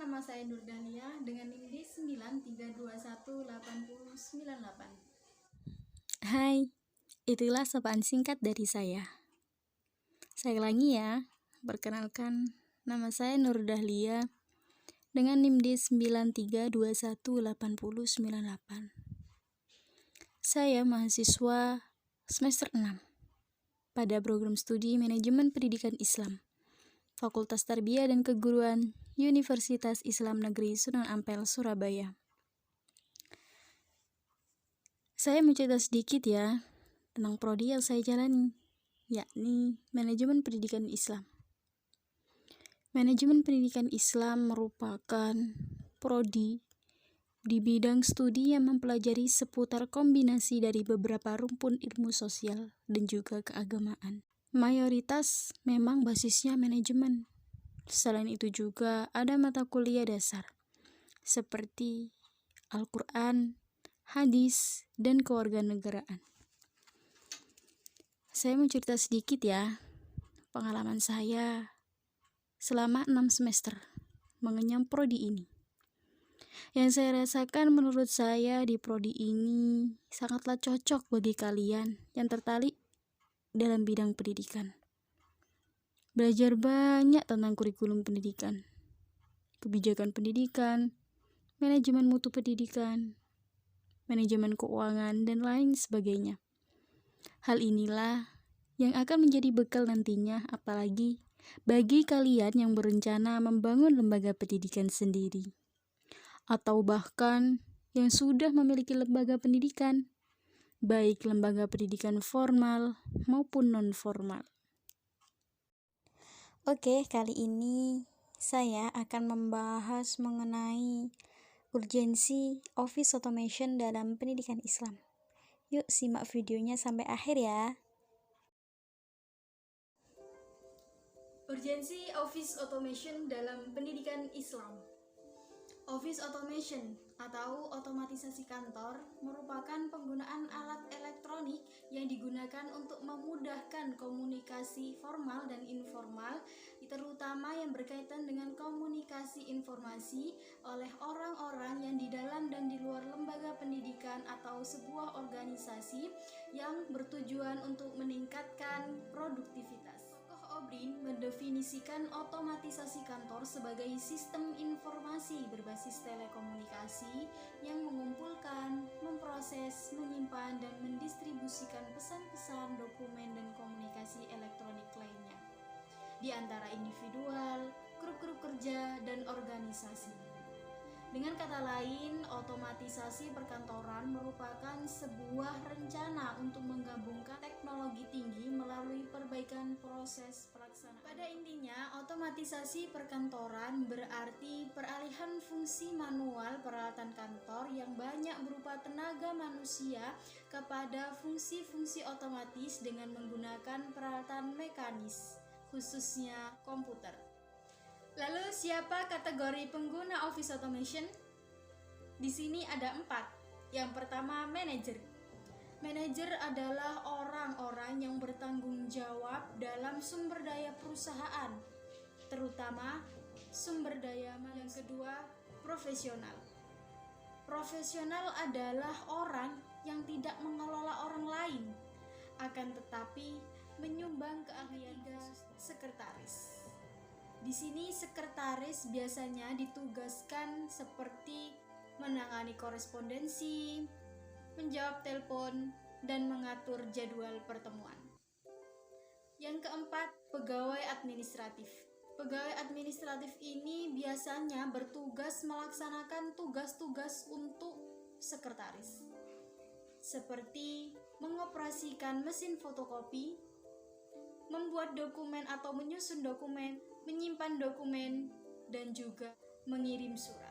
nama saya Nur Dahlia dengan NIM 93218098. Hai, itulah sapaan singkat dari saya. Saya ulangi ya, perkenalkan, nama saya Nur Dahlia dengan NIM 93218098. Saya mahasiswa semester 6 pada program studi Manajemen Pendidikan Islam, Fakultas Tarbiyah dan Keguruan, Universitas Islam Negeri Sunan Ampel, Surabaya. Saya mau cerita sedikit ya tentang prodi yang saya jalani, yakni Manajemen Pendidikan Islam. Manajemen Pendidikan Islam merupakan prodi di bidang studi yang mempelajari seputar kombinasi dari beberapa rumpun ilmu sosial dan juga keagamaan. Mayoritas memang basisnya manajemen. Selain itu juga ada mata kuliah dasar seperti Al-Quran, hadis, dan kewarganegaraan. Saya mau cerita sedikit ya, pengalaman saya selama 6 semester mengenyam prodi ini. Yang saya rasakan menurut saya di prodi ini sangatlah cocok bagi kalian yang tertarik dalam bidang pendidikan. Belajar banyak tentang kurikulum pendidikan, kebijakan pendidikan, manajemen mutu pendidikan, manajemen keuangan, dan lain sebagainya. Hal inilah yang akan menjadi bekal nantinya, apalagi bagi kalian yang berencana membangun lembaga pendidikan sendiri, atau bahkan yang sudah memiliki lembaga pendidikan, baik lembaga pendidikan formal maupun non-formal. Oke, kali ini saya akan membahas mengenai urgensi Office Automation dalam pendidikan Islam. Yuk simak videonya sampai akhir ya. Urgensi Office Automation dalam pendidikan Islam. Office Automation atau otomatisasi kantor merupakan penggunaan alat elektronik yang digunakan untuk memudahkan komunikasi formal dan informal, terutama yang berkaitan dengan komunikasi informasi oleh orang-orang yang di dalam dan di luar lembaga pendidikan atau sebuah organisasi yang bertujuan untuk meningkatkan produktivitas. Obrin mendefinisikan otomatisasi kantor sebagai sistem informasi berbasis telekomunikasi yang mengumpulkan, memproses, menyimpan, dan mendistribusikan pesan-pesan, dokumen, dan komunikasi elektronik lainnya di antara individual, grup-grup kerja, dan organisasi. Dengan kata lain, otomatisasi perkantoran merupakan sebuah rencana untuk menggabungkan teknologi tinggi melalui perbaikan proses pelaksanaan. Pada intinya, otomatisasi perkantoran berarti peralihan fungsi manual peralatan kantor yang banyak berupa tenaga manusia kepada fungsi-fungsi otomatis dengan menggunakan peralatan mekanis, khususnya komputer. Lalu siapa kategori pengguna Office Automation? Di sini ada 4. Yang pertama, manajer. Manajer adalah orang-orang yang bertanggung jawab dalam sumber daya perusahaan, terutama sumber daya manusia. Yang kedua, profesional. Profesional adalah orang yang tidak mengelola orang lain, akan tetapi menyumbang keahlian. Sekretaris. Di sini sekretaris biasanya ditugaskan seperti menangani korespondensi, menjawab telepon, dan mengatur jadwal pertemuan. Yang keempat, pegawai administratif. Pegawai administratif ini biasanya bertugas melaksanakan tugas-tugas untuk sekretaris, seperti mengoperasikan mesin fotokopi, membuat dokumen atau menyusun dokumen, menyimpan dokumen, dan juga mengirim surat.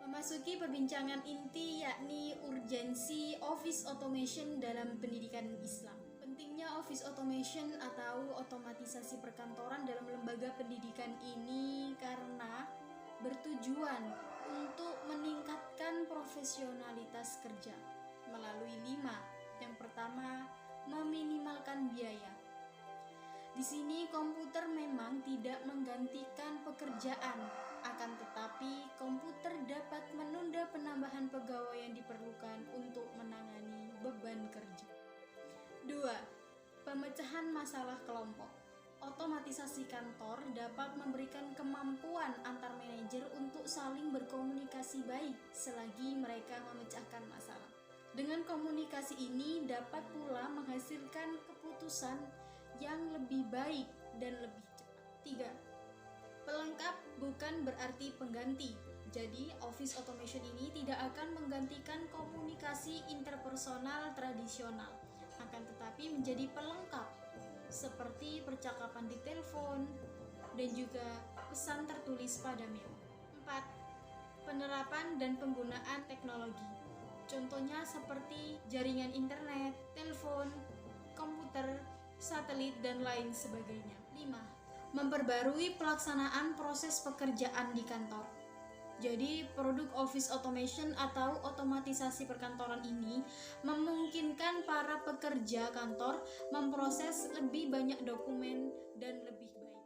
Memasuki perbincangan inti, yakni urgensi Office Automation dalam pendidikan Islam. Pentingnya Office Automation atau otomatisasi perkantoran dalam lembaga pendidikan ini karena bertujuan untuk meningkatkan profesionalitas kerja melalui 5. Yang pertama, meminimalkan biaya. Di sini komputer memang tidak menggantikan pekerjaan, Akan tetapi, komputer dapat menunda penambahan pegawai yang diperlukan untuk menangani beban kerja. 2. Pemecahan masalah kelompok. Otomatisasi kantor dapat memberikan kemampuan antar manajer untuk saling berkomunikasi baik selagi mereka memecahkan masalah. Dengan komunikasi ini dapat pula menghasilkan keputusan yang lebih baik dan lebih cepat. 3. Pelengkap bukan berarti pengganti. Jadi, office automation ini tidak akan menggantikan komunikasi interpersonal tradisional, akan tetapi menjadi pelengkap seperti percakapan di telepon dan juga pesan tertulis pada mail. 4. Penerapan dan penggunaan teknologi. Contohnya seperti jaringan internet, telepon, komputer, satelit, dan lain sebagainya. 5. Memperbarui pelaksanaan proses pekerjaan di kantor. Jadi, produk office automation atau otomatisasi perkantoran ini memungkinkan para pekerja kantor memproses lebih banyak dokumen dan lebih baik.